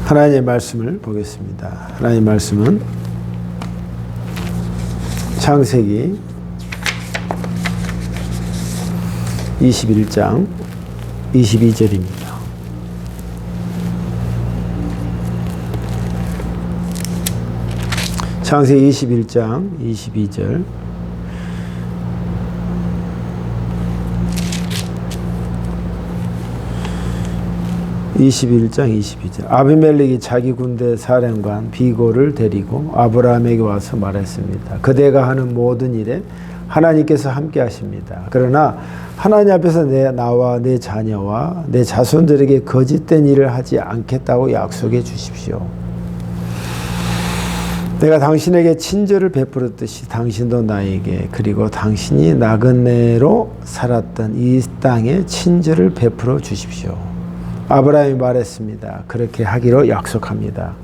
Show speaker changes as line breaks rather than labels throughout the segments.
하나님의 말씀을 보겠습니다. 하나님의 말씀은 창세기 21장 22절입니다. 창세기 21장 22절. 아비멜렉이 자기 군대 사령관 비골을 데리고 아브라함에게 와서 말했습니다. 그대가 하는 모든 일에 하나님께서 함께 하십니다. 그러나 하나님 앞에서 나와 내 자녀와 내 자손들에게 거짓된 일을 하지 않겠다고 약속해 주십시오. 내가 당신에게 친절을 베풀었듯이 당신도 나에게, 그리고 당신이 나그네로 살았던 이 땅에 친절을 베풀어 주십시오. 아브라함이 말했습니다. 그렇게 하기로 약속합니다.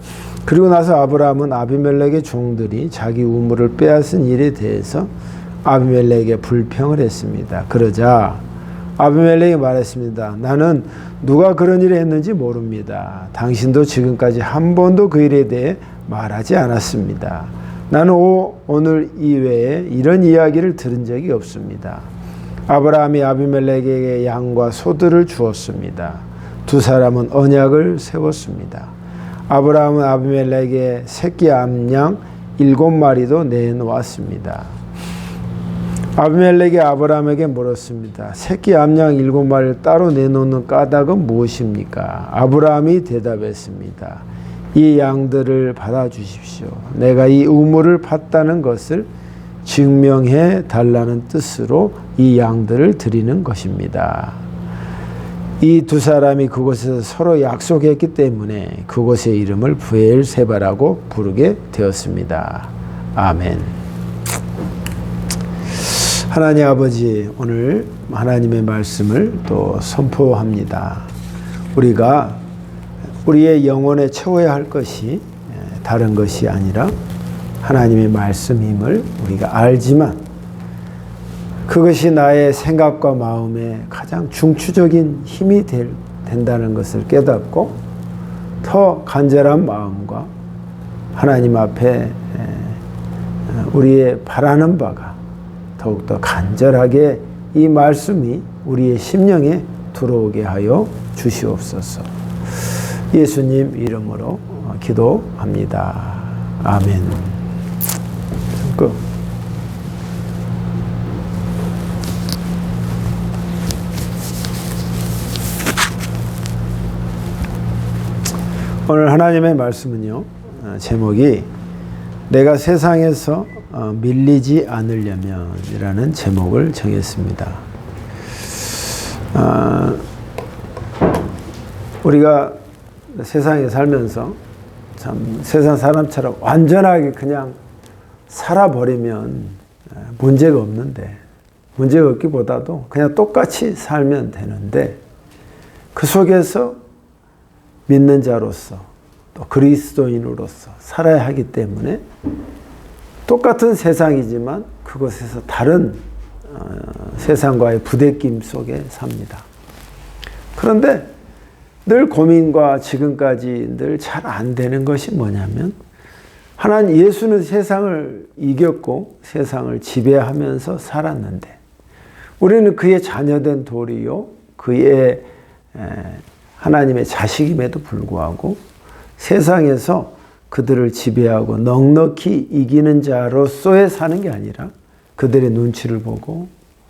그리고 나서 아브라함은 아비멜렉의 종들이 자기 우물을 빼앗은 일에 대해서 아비멜렉에게 불평을 했습니다. 그러자 아비멜렉이 말했습니다. 나는 누가 그런 일을 했는지 모릅니다. 당신도 지금까지 한 번도 그 일에 대해 말하지 않았습니다. 나는 오늘 이외에 이런 이야기를 들은 적이 없습니다. 아브라함이 아비멜렉에게 양과 소들을 주었습니다. 두 사람은 언약을 세웠습니다. 아브라함은 아비멜렉에게 새끼 암양 7마리도 내놓았습니다. 아비멜렉이 아브라함에게 물었습니다. 새끼 암양 7마리를 따로 내놓는 까닭은 무엇입니까? 아브라함이 대답했습니다. 이 양들을 받아주십시오. 내가 이 우물을 팠다는 것을 증명해 달라는 뜻으로 이 양들을 드리는 것입니다. 이 두 사람이 그곳에서 서로 약속했기 때문에 그곳의 이름을 브엘세바라고 부르게 되었습니다. 아멘. 하나님 아버지, 오늘 하나님의 말씀을 또 선포합니다. 우리가 우리의 영혼에 채워야 할 것이 다른 것이 아니라 하나님의 말씀임을 우리가 알지만, 그것이 나의 생각과 마음에 가장 중추적인 힘이 된다는 것을 깨닫고 더 간절한 마음과 하나님 앞에 우리의 바라는 바가 더욱더 간절하게 이 말씀이 우리의 심령에 들어오게 하여 주시옵소서. 예수님 이름으로 기도합니다. 아멘. 끝. 오늘 하나님의 말씀은요, 제목이 내가 세상에서 밀리지 않으려면 이라는 제목을 정했습니다. 우리가 세상에 살면서 참 세상 사람처럼 완전하게 그냥 살아버리면 문제가 없는데, 문제가 없기보다도 그냥 똑같이 살면 되는데, 그 속에서 믿는 자로서 또 그리스도인으로서 살아야 하기 때문에 똑같은 세상이지만 그것에서 다른 세상과의 부대낌 속에 삽니다. 그런데 늘 고민과 지금까지 늘 잘 안 되는 것이 뭐냐면, 하나님 예수는 세상을 이겼고 세상을 지배하면서 살았는데 우리는 그의 자녀된 도리요 그의 하나님의 자식임에도 불구하고 세상에서 그들을 지배하고 넉넉히 이기는 자로서의 사는 게 아니라 그들의 눈치를 보고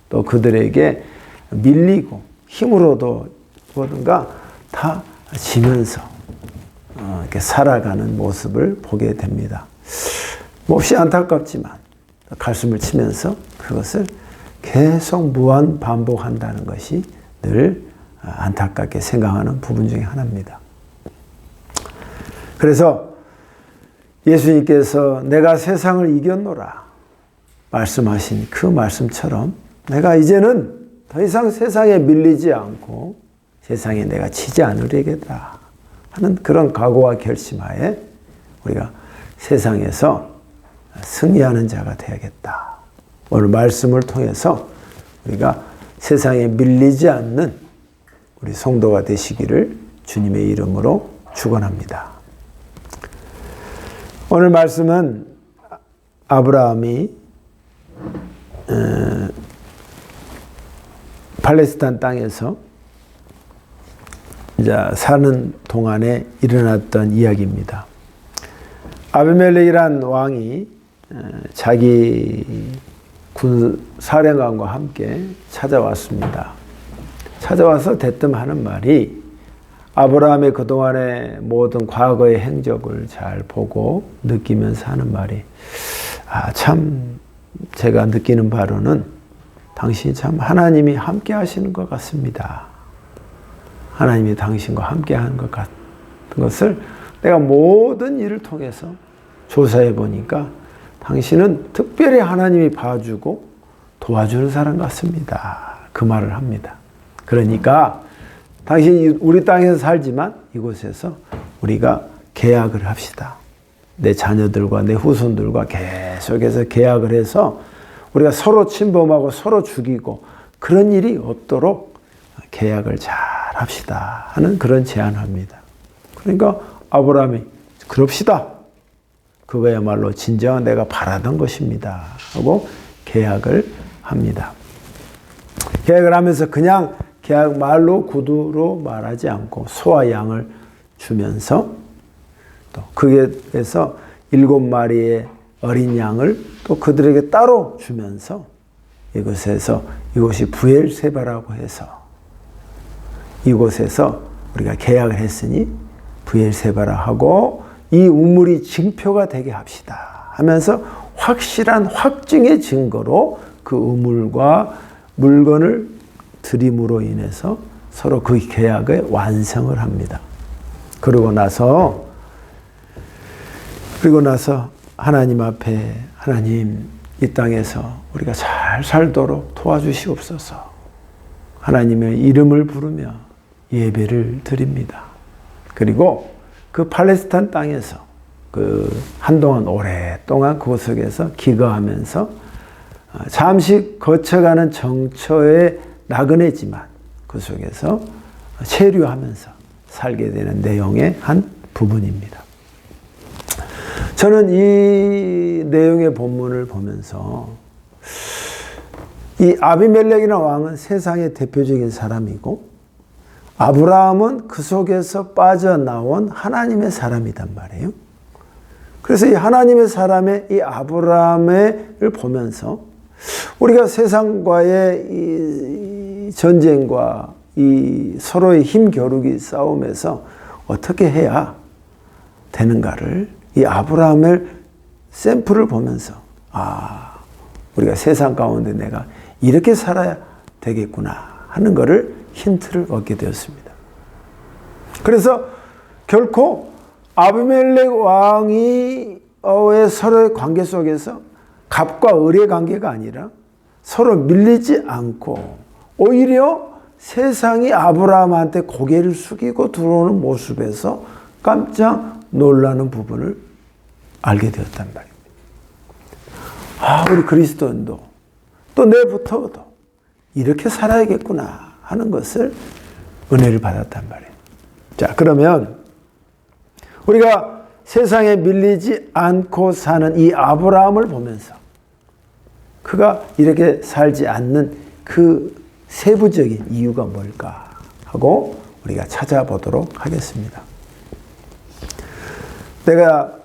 또 그들에게 밀리고 힘으로도 뭐든가 다 지면서 이렇게 살아가는 모습을 보게 됩니다. 몹시 안타깝지만 가슴을 치면서 그것을 계속 무한 반복한다는 것이 늘 안타깝게 생각하는 부분 중에 하나입니다. 그래서 예수님께서 내가 세상을 이겼노라 말씀하신 그 말씀처럼 내가 이제는 더 이상 세상에 밀리지 않고 세상에 내가 지지 않으려겠다 하는 그런 각오와 결심하에 우리가 세상에서 승리하는 자가 되야겠다. 오늘 말씀을 통해서 우리가 세상에 밀리지 않는 우리 성도가 되시기를 주님의 이름으로 축원합니다. 오늘 말씀은 아브라함이 팔레스타인 땅에서 이제 사는 동안에 일어났던 이야기입니다. 아비멜렉이란 왕이 자기 군 사령관과 함께 찾아왔습니다. 찾아와서 대뜸 하는 말이 아브라함의 그동안의 모든 과거의 행적을 잘 보고 느끼면서 하는 말이 참 제가 느끼는 바로는 당신이 참 하나님이 함께 하시는 것 같습니다. 하나님이 당신과 함께 하는 것 같은 것을 내가 모든 일을 통해서 조사해 보니까 당신은 특별히 하나님이 봐주고 도와주는 사람 같습니다. 그 말을 합니다. 그러니까 당신이 우리 땅에서 살지만 이곳에서 우리가 계약을 합시다. 내 자녀들과 내 후손들과 계속해서 계약을 해서 우리가 서로 침범하고 서로 죽이고 그런 일이 없도록 계약을 잘 합시다 하는 그런 제안을 합니다. 그러니까 아브라함이 그럽시다. 그거야말로 진정한 내가 바라던 것입니다 하고 계약을 합니다. 계약을 하면서 그냥 계약 말로 구두로 말하지 않고 소와 양을 주면서 또 그에 대해서 7마리의 어린 양을 또 그들에게 따로 주면서 이곳이 브엘세바라고 해서 이곳에서 우리가 계약을 했으니 브엘세바라 하고 이 우물이 징표가 되게 합시다 하면서 확실한 확증의 증거로 그 우물과 물건을 드림으로 인해서 서로 그 계약의 완성을 합니다. 그리고 나서 하나님 앞에 하나님 이 땅에서 우리가 잘 살도록 도와주시옵소서. 하나님의 이름을 부르며 예배를 드립니다. 그리고 그 팔레스타인 땅에서 한동안 오랫동안 그 속에서 기거하면서 잠시 거쳐가는 정처에 나그네지만 그 속에서 체류하면서 살게 되는 내용의 한 부분입니다. 저는 이 내용의 본문을 보면서 이 아비멜렉이라는 왕은 세상의 대표적인 사람이고 아브라함은 그 속에서 빠져나온 하나님의 사람이란 말이에요. 그래서 이 하나님의 사람의 이 아브라함을 보면서 우리가 세상과의 이 전쟁과 이 서로의 힘겨루기 싸움에서 어떻게 해야 되는가를 이 아브라함의 샘플을 보면서 우리가 세상 가운데 내가 이렇게 살아야 되겠구나 하는 것을 힌트를 얻게 되었습니다. 그래서 결코 아비멜렉 왕이 서로의 관계 속에서 갑과 을의 관계가 아니라 서로 밀리지 않고 오히려 세상이 아브라함한테 고개를 숙이고 들어오는 모습에서 깜짝 놀라는 부분을 알게 되었단 말입니다. 우리 그리스도인도 또 내부터도 이렇게 살아야겠구나 하는 것을 은혜를 받았단 말이에요. 자, 그러면 우리가 세상에 밀리지 않고 사는 이 아브라함을 보면서 그가 이렇게 살지 않는 그 세부적인 이유가 뭘까 하고 우리가 찾아보도록 하겠습니다. 내가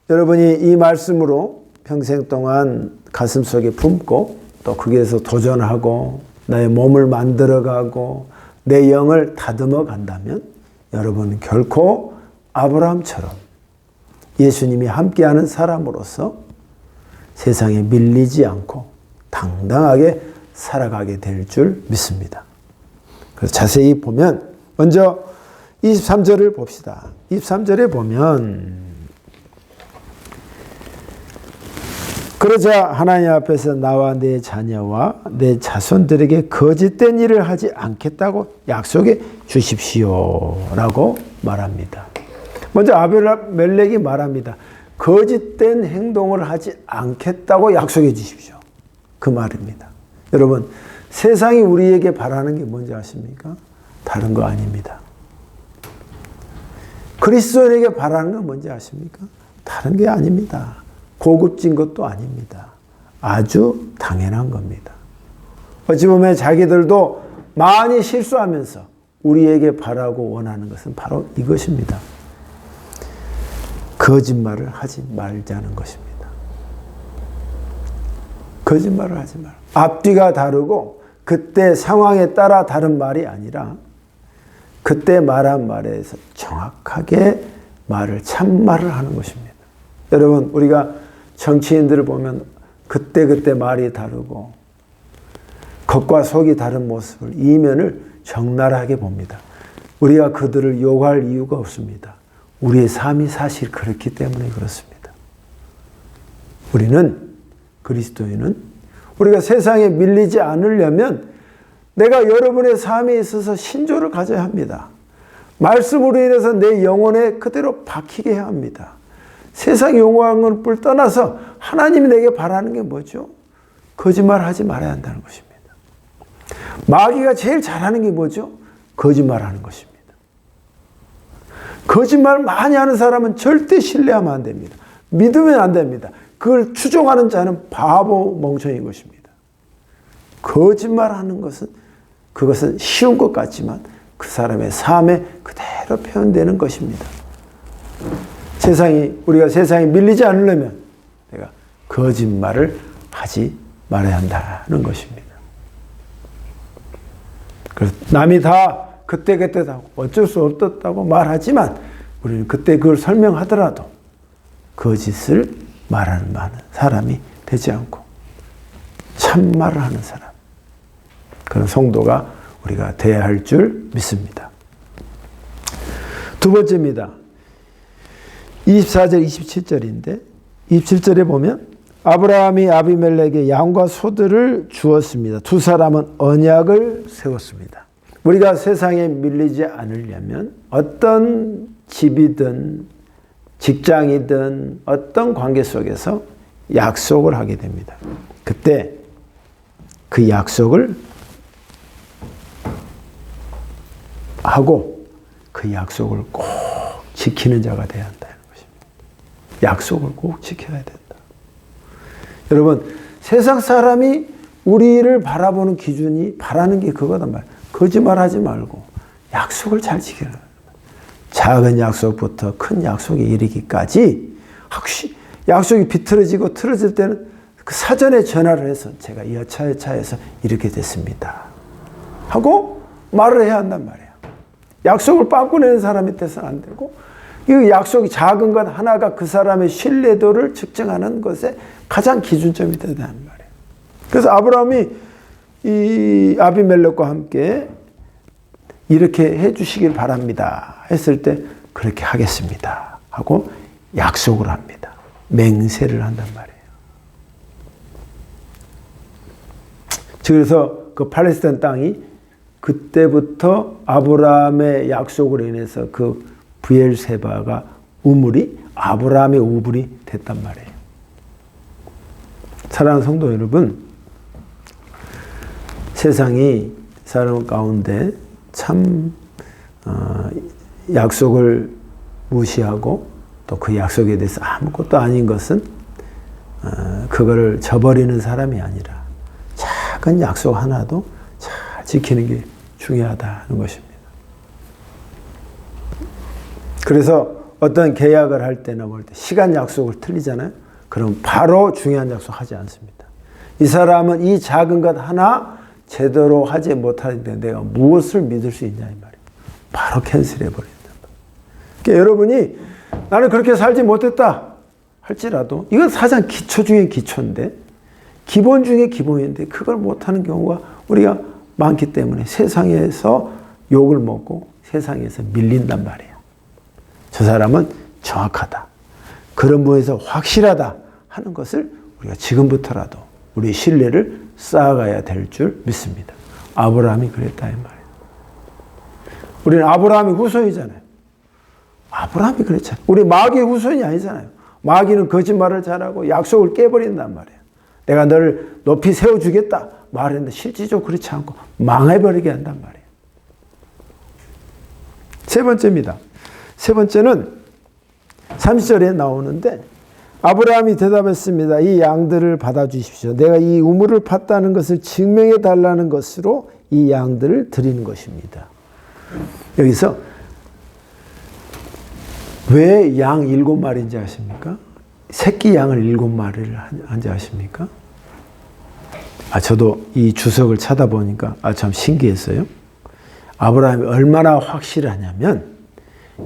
여러분이 이 말씀으로 평생 동안 가슴속에 품고 또 거기에서 도전하고 나의 몸을 만들어가고 내 영을 다듬어 간다면 여러분은 결코 아브라함처럼 예수님이 함께하는 사람으로서 세상에 밀리지 않고 당당하게 살아가게 될 줄 믿습니다. 그래서 자세히 보면 먼저 23절을 봅시다. 23절에 보면 그러자 하나님 앞에서 나와 내 자녀와 내 자손들에게 거짓된 일을 하지 않겠다고 약속해 주십시오 라고 말합니다. 먼저 아비멜렉이 말합니다. 거짓된 행동을 하지 않겠다고 약속해 주십시오. 그 말입니다. 여러분, 세상이 우리에게 바라는 게 뭔지 아십니까? 다른 거 아닙니다. 그리스도인에게 바라는 건 뭔지 아십니까? 다른 게 아닙니다. 고급진 것도 아닙니다. 아주 당연한 겁니다. 어찌 보면 자기들도 많이 실수하면서 우리에게 바라고 원하는 것은 바로 이것입니다. 거짓말을 하지 말자는 것입니다. 거짓말을 하지 말. 앞뒤가 다르고 그때 상황에 따라 다른 말이 아니라 그때 말한 말에서 정확하게 말을 참말을 하는 것입니다. 여러분, 우리가 정치인들을 보면 그때 말이 다르고 겉과 속이 다른 모습을, 이면을 적나라하게 봅니다. 우리가 그들을 욕할 이유가 없습니다. 우리의 삶이 사실 그렇기 때문에 그렇습니다. 우리는, 그리스도인은 우리가 세상에 밀리지 않으려면 내가 여러분의 삶에 있어서 신조를 가져야 합니다. 말씀으로 인해서 내 영혼에 그대로 박히게 해야 합니다. 세상 영광을 떠나서 하나님이 내게 바라는 게 뭐죠? 거짓말하지 말아야 한다는 것입니다. 마귀가 제일 잘하는 게 뭐죠? 거짓말하는 것입니다. 거짓말 많이 하는 사람은 절대 신뢰하면 안 됩니다. 믿으면 안 됩니다. 그걸 추종하는 자는 바보 멍청인 것입니다. 거짓말하는 것은 그것은 쉬운 것 같지만 그 사람의 삶에 그대로 표현되는 것입니다. 우리가 세상에 밀리지 않으려면 내가 거짓말을 하지 말아야 한다는 것입니다. 그래서 남이 다 그때 다 어쩔 수 없었다고 말하지만 우리는 그때 그걸 설명하더라도 거짓을 말하는 많은 사람이 되지 않고 참말을 하는 사람, 그런 성도가 우리가 되어야 할 줄 믿습니다. 두 번째입니다. 24절 27절인데 27절에 보면 아브라함이 아비멜렉에게 양과 소들을 주었습니다. 두 사람은 언약을 세웠습니다. 우리가 세상에 밀리지 않으려면 어떤 집이든 직장이든 어떤 관계 속에서 약속을 하게 됩니다. 그때 그 약속을 하고 그 약속을 꼭 지키는 자가 되어야 한다는 것입니다. 약속을 꼭 지켜야 된다. 여러분, 세상 사람이 우리를 바라보는 기준이 바라는 게 그거단 말이에요. 거짓말하지 말고 약속을 잘 지켜라. 작은 약속부터 큰 약속에 이르기까지 혹시 약속이 비틀어지고 틀어질 때는 그 사전에 전화를 해서 제가 이 차에서 이렇게 됐습니다 하고 말을 해야 한단 말이에요. 약속을 바꾸내는 사람이 돼서는 안 되고 이 약속이 작은 것 하나가 그 사람의 신뢰도를 측정하는 것에 가장 기준점이 되는 말이에요. 그래서 아브라함이 이 아비멜렉과 함께 이렇게 해주시길 바랍니다 했을 때 그렇게 하겠습니다 하고 약속을 합니다. 맹세를 한단 말이에요. 그래서 그 팔레스타인 땅이 그때부터 아브라함의 약속으로 인해서 그 브엘세바가 우물이 아브라함의 우물이 됐단 말이에요. 사랑하는 성도 여러분, 세상이 사람 가운데 참 약속을 무시하고 또 그 약속에 대해서 아무것도 아닌 것은 그거를 저버리는 사람이 아니라 작은 약속 하나도 잘 지키는 게 중요하다는 것입니다. 그래서 어떤 계약을 할 때나 볼 때 시간 약속을 틀리잖아요. 그럼 바로 중요한 약속 하지 않습니다. 이 사람은 이 작은 것 하나 제대로 하지 못하는데 내가 무엇을 믿을 수 있냐 이 말이에요. 바로 캔슬해 버린다. 그러니까 여러분이 나는 그렇게 살지 못했다 할지라도 이건 사상 기초 중에 기초인데 기본 중에 기본인데 그걸 못하는 경우가 우리가 많기 때문에 세상에서 욕을 먹고 세상에서 밀린단 말이에요. 저 사람은 정확하다. 그런 부분에서 확실하다 하는 것을 우리가 지금부터라도 우리 신뢰를 쌓아가야 될 줄 믿습니다. 아브라함이 그랬다 이 말이에요. 우리는 아브라함의 후손이잖아요. 아브라함이 그랬잖아요. 우리 마귀의 후손이 아니잖아요. 마귀는 거짓말을 잘하고 약속을 깨버린단 말이에요. 내가 너를 높이 세워주겠다 말했는데 실질적으로 그렇지 않고 망해버리게 한단 말이에요. 세 번째입니다. 세 번째는 30절에 나오는데 아브라함이 대답했습니다. 이 양들을 받아주십시오. 내가 이 우물을 팠다는 것을 증명해 달라는 것으로 이 양들을 드리는 것입니다. 여기서 왜 양 7마리인지 아십니까? 새끼 양을 7마리를 한지 아십니까? 저도 이 주석을 찾아보니까 참 신기했어요. 아브라함이 얼마나 확실하냐면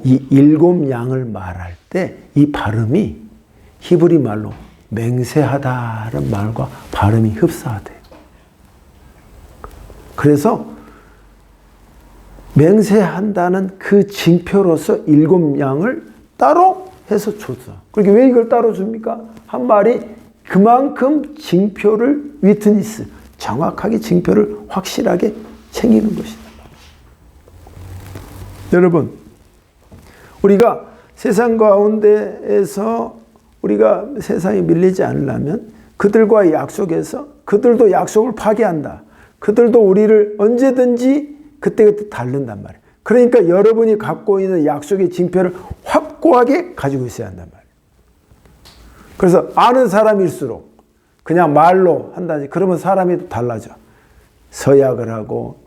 이 7양을 말할 때 이 발음이 히브리 말로 맹세하다는 말과 발음이 흡사하대요. 그래서 맹세한다는 그 징표로서 7양을 따로 해서 줬어. 그렇게 왜 이걸 따로 줍니까? 한 말이 그만큼 징표를 위트니스, 정확하게 징표를 확실하게 챙기는 것이다. 여러분, 우리가 세상 가운데에서 우리가 세상에 밀리지 않으려면 그들과의 약속에서 그들도 약속을 파괴한다. 그들도 우리를 언제든지 그때그때 다른단 말이에요. 그러니까 여러분이 갖고 있는 약속의 징표를 확고하게 가지고 있어야 한단 말이에요. 그래서 아는 사람일수록 그냥 말로 한다지 그러면 사람이 달라져. 서약을 하고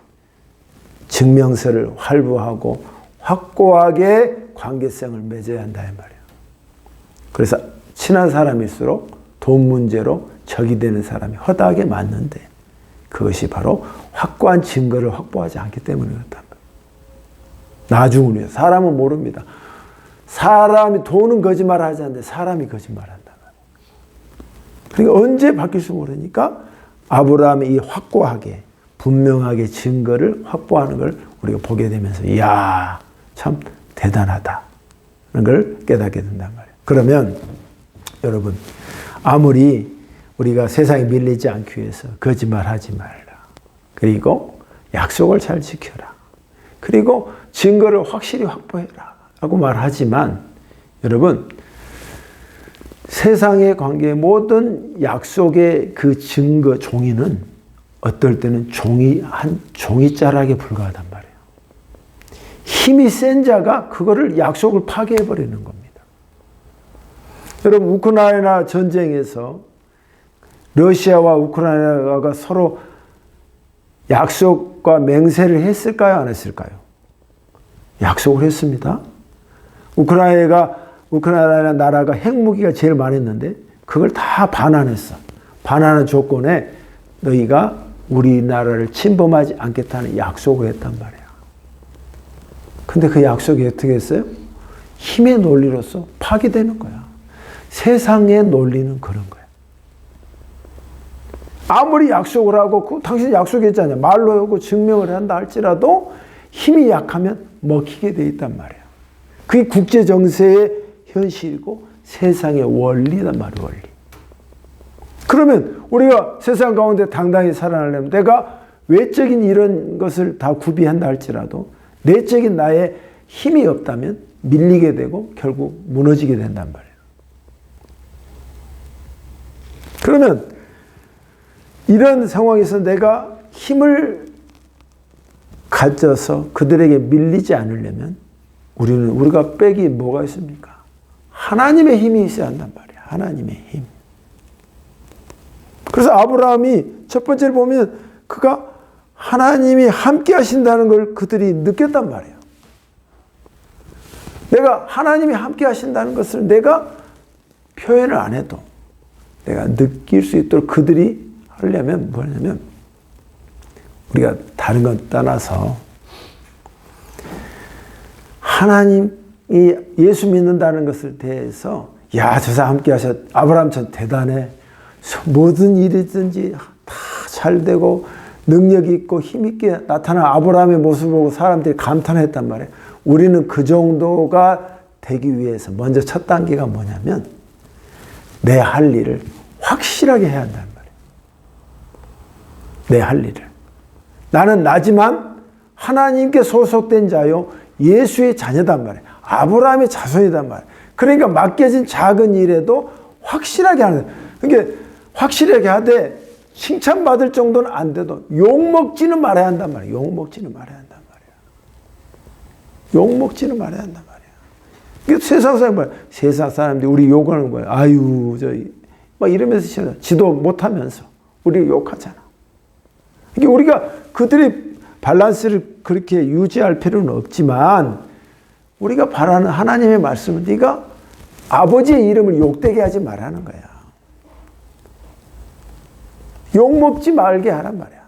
증명서를 활보하고 확고하게 관계성을 맺어야 한다 이 말이에요. 그래서 친한 사람일수록 돈 문제로 적이 되는 사람이 허다하게 맞는데 그것이 바로 확고한 증거를 확보하지 않기 때문에 그렇단 말이에요. 나중은 위해서. 사람은 모릅니다. 사람이 돈은 거짓말을 하지 않는데 사람이 거짓말한다. 그러니까 언제 바뀔지 모르니까 아브라함이 이 확고하게 분명하게 증거를 확보하는 걸 우리가 보게 되면서 이야 참 대단하다는 걸 깨닫게 된단 말이에요. 그러면 여러분 아무리 우리가 세상에 밀리지 않기 위해서 거짓말하지 말라. 그리고 약속을 잘 지켜라. 그리고 증거를 확실히 확보해라. 라고 말하지만 여러분 세상의 관계의 모든 약속의 그 증거 종이는 어떨 때는 한 종이자락에 불과하단 말이에요. 힘이 센 자가 그거를 약속을 파괴해버리는 겁니다. 여러분 우크라이나 전쟁에서 러시아와 우크라이나가 서로 약속과 맹세를 했을까요? 안 했을까요? 약속을 했습니다. 우크라이나 나라가 핵무기가 제일 많았는데 그걸 다 반환했어. 반환한 조건에 너희가 우리나라를 침범하지 않겠다는 약속을 했단 말이야. 근데 그 약속이 어떻게 했어요? 힘의 논리로서 파괴되는 거야. 세상의 논리는 그런 거야. 아무리 약속을 하고 당신 약속했잖아요. 말로 하고 증명을 한다 할지라도 힘이 약하면 먹히게 돼 있단 말이야. 그게 국제 정세의 현실이고 세상의 원리란 말이야. 원리. 그러면 우리가 세상 가운데 당당히 살아나려면 내가 외적인 이런 것을 다 구비한다 할지라도 내적인 나의 힘이 없다면 밀리게 되고 결국 무너지게 된단 말이에요. 그러면 이런 상황에서 내가 힘을 가져서 그들에게 밀리지 않으려면 우리가 빼기 뭐가 있습니까? 하나님의 힘이 있어야 한단 말이에요. 하나님의 힘. 그래서 아브라함이 첫 번째로 보면 그가 하나님이 함께 하신다는 걸 그들이 느꼈단 말이에요. 내가 하나님이 함께 하신다는 것을 내가 표현을 안 해도 내가 느낄 수 있도록 그들이 하려면 뭐냐면 우리가 다른 건 떠나서 하나님이 예수 믿는다는 것을 대해서 야, 저 사람 함께 하셨 아브라함 참 대단해. 모든 일이든지 다 잘 되고 능력이 있고 힘 있게 나타난 아브라함의 모습을 보고 사람들이 감탄했단 말이에요. 우리는 그 정도가 되기 위해서 먼저 첫 단계가 뭐냐면 내 할 일을 확실하게 해야 한다는 말이에요. 내 할 일을. 나는 나지만 하나님께 소속된 자요 예수의 자녀단 말이에요. 아브라함의 자손이단 말이에요. 그러니까 맡겨진 작은 일에도 확실하게 하는 거예요. 그러니까 확실하게 하되 칭찬받을 정도는 안 돼도 욕먹지는 말아야 한단 말이에요. 욕먹지는 말아야 한단 말이에요. 욕먹지는 말아야 한단 말이에요. 세상 사람 뭐야? 세상 사람들이 우리 욕하는 거야. 아유, 막 이러면서 지도 못하면서 우리 욕하잖아. 그러니까 우리가 그들의 밸런스를 그렇게 유지할 필요는 없지만 우리가 바라는 하나님의 말씀은 네가 아버지의 이름을 욕되게 하지 말라는 거야. 욕 먹지 말게 하란 말이야.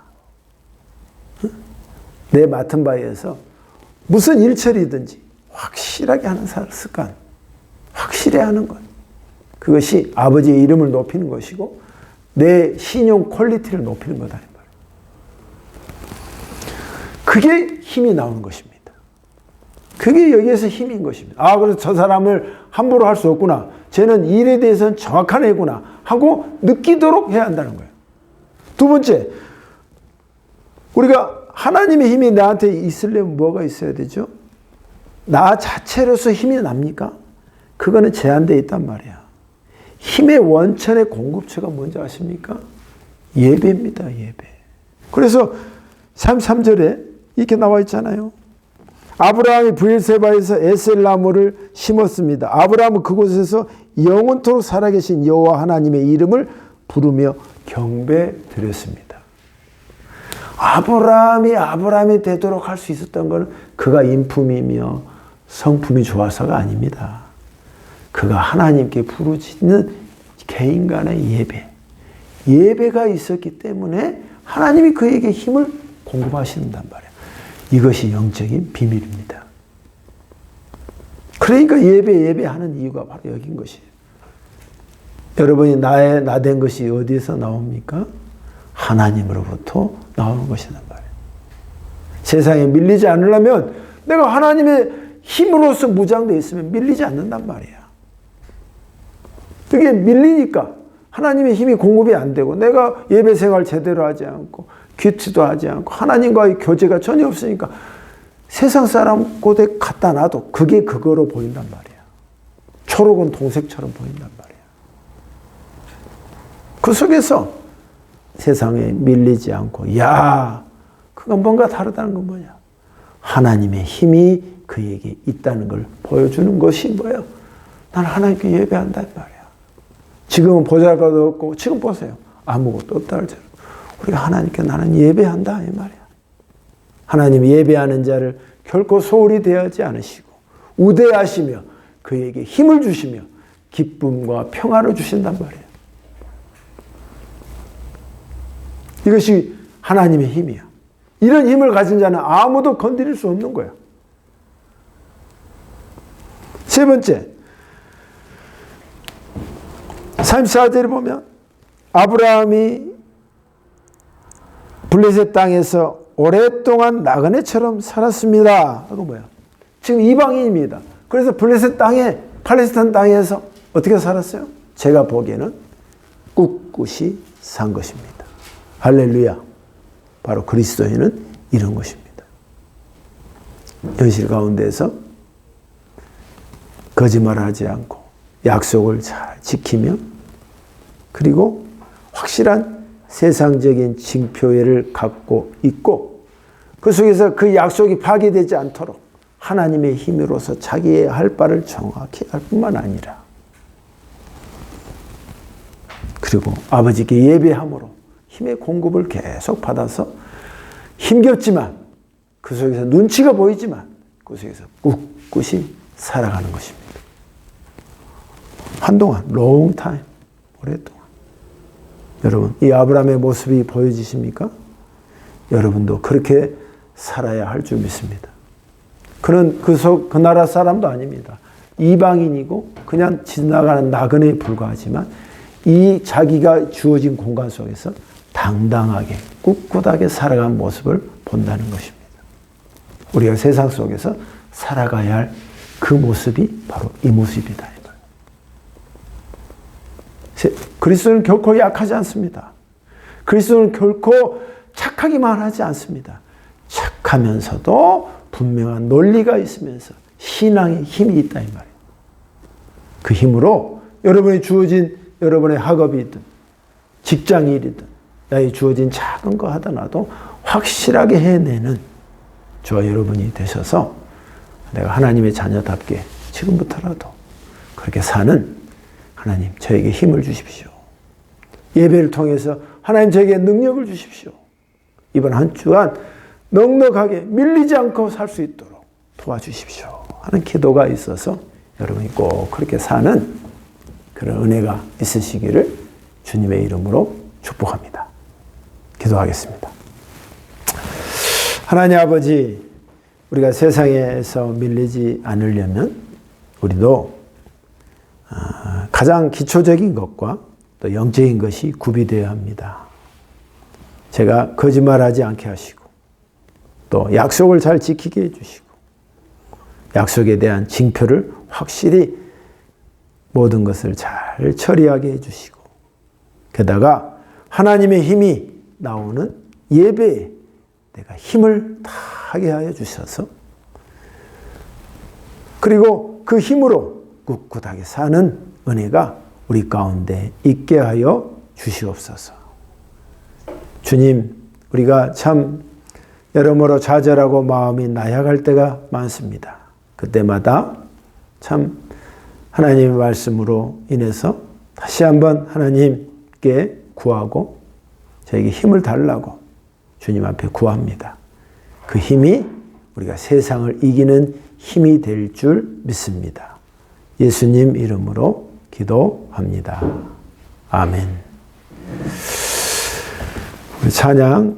내 맡은 바에서 무슨 일처리든지 확실하게 하는 습관, 확실히 하는 것. 그것이 아버지의 이름을 높이는 것이고 내 신용 퀄리티를 높이는 거다. 그게 힘이 나오는 것입니다. 그게 여기에서 힘인 것입니다. 아, 그래서 저 사람을 함부로 할 수 없구나. 쟤는 일에 대해서는 정확한 애구나 하고 느끼도록 해야 한다는 거예요. 두 번째, 우리가 하나님의 힘이 나한테 있으려면 뭐가 있어야 되죠? 나 자체로서 힘이 납니까? 그거는 제한되어 있단 말이야. 힘의 원천의 공급처가 뭔지 아십니까? 예배입니다. 예배. 그래서 33절에 이렇게 나와 있잖아요. 아브라함이 브엘세바에서 에셀 나무를 심었습니다. 아브라함은 그곳에서 영원토록 살아계신 여호와 하나님의 이름을 부르며 경배 드렸습니다. 아브라함이 되도록 할 수 있었던 것은 그가 인품이며 성품이 좋아서가 아닙니다. 그가 하나님께 부르짖는 개인간의 예배가 있었기 때문에 하나님이 그에게 힘을 공급하신단 말이에요. 이것이 영적인 비밀입니다. 그러니까 예배하는 이유가 바로 여기인 것이에요. 여러분이 나된 것이 어디에서 나옵니까? 하나님으로부터 나오는 것이란 말이에요. 세상에 밀리지 않으려면 내가 하나님의 힘으로서 무장되어 있으면 밀리지 않는단 말이야. 그게 밀리니까 하나님의 힘이 공급이 안 되고 내가 예배 생활 제대로 하지 않고 큐티도 하지 않고 하나님과의 교제가 전혀 없으니까 세상 사람 곳에 갖다 놔도 그게 그거로 보인단 말이야. 초록은 동색처럼 보인단 말이야. 그 속에서 세상에 밀리지 않고 그건 뭔가 다르다는 건 뭐냐? 하나님의 힘이 그에게 있다는 걸 보여주는 것이 뭐예요? 나는 하나님께 예배한단 말이야. 지금은 보잘것도 없고 지금 보세요. 아무것도 없다 할지라도 우리가 하나님께 나는 예배한다 이 말이야. 하나님이 예배하는 자를 결코 소홀히 대하지 않으시고 우대하시며 그에게 힘을 주시며 기쁨과 평화를 주신단 말이에요. 이것이 하나님의 힘이야. 이런 힘을 가진 자는 아무도 건드릴 수 없는 거야. 세 번째, 34절에 보면 아브라함이 블레셋 땅에서 오랫동안 나그네처럼 살았습니다. 하고 뭐야? 지금 이방인입니다. 그래서 블레셋 땅에 팔레스타인 땅에서 어떻게 살았어요? 제가 보기에는 꿋꿋이 산 것입니다. 할렐루야. 바로 그리스도인은 이런 것입니다. 현실 가운데서 거짓말하지 않고 약속을 잘 지키며 그리고 확실한 세상적인 징표를 갖고 있고 그 속에서 그 약속이 파괴되지 않도록 하나님의 힘으로서 자기의 할 바를 정확히 할 뿐만 아니라 그리고 아버지께 예배함으로 힘의 공급을 계속 받아서 힘겹지만 그 속에서 눈치가 보이지만 그 속에서 꿋꿋이 살아가는 것입니다. 한동안, long time, 오랫동안. 여러분, 이 아브라함의 모습이 보여지십니까? 여러분도 그렇게 살아야 할 줄 믿습니다. 그는 그 나라 사람도 아닙니다. 이방인이고 그냥 지나가는 나그네에 불과하지만 이 자기가 주어진 공간 속에서 당당하게 꿋꿋하게 살아가는 모습을 본다는 것입니다. 우리가 세상 속에서 살아가야 할 그 모습이 바로 이 모습이다. 그리스도는 결코 약하지 않습니다. 그리스도는 결코 착하기만 하지 않습니다. 착하면서도 분명한 논리가 있으면서 신앙의 힘이 있다 이 말이에요. 그 힘으로 여러분이 주어진 여러분의 학업이든 직장일이든 나의 주어진 작은 거 하더라도 확실하게 해내는 저와 여러분이 되셔서 내가 하나님의 자녀답게 지금부터라도 그렇게 사는 하나님 저에게 힘을 주십시오. 예배를 통해서 하나님 저에게 능력을 주십시오. 이번 한 주간 넉넉하게 밀리지 않고 살 수 있도록 도와주십시오 하는 기도가 있어서 여러분이 꼭 그렇게 사는 그런 은혜가 있으시기를 주님의 이름으로 축복합니다. 기도하겠습니다. 하나님 아버지, 우리가 세상에서 밀리지 않으려면 우리도 가장 기초적인 것과 또 영적인 것이 구비되어야 합니다. 제가 거짓말하지 않게 하시고 또 약속을 잘 지키게 해주시고 약속에 대한 징표를 확실히 모든 것을 잘 처리하게 해주시고 게다가 하나님의 힘이 나오는 예배에 내가 힘을 다하게 하여 주셔서 그리고 그 힘으로 꿋꿋하게 사는 은혜가 우리 가운데 있게 하여 주시옵소서. 주님, 우리가 참 여러모로 좌절하고 마음이 나약할 때가 많습니다. 그때마다 참 하나님의 말씀으로 인해서 다시 한번 하나님께 구하고 저에게 힘을 달라고 주님 앞에 구합니다. 그 힘이 우리가 세상을 이기는 힘이 될 줄 믿습니다. 예수님 이름으로 기도합니다. 아멘. 찬양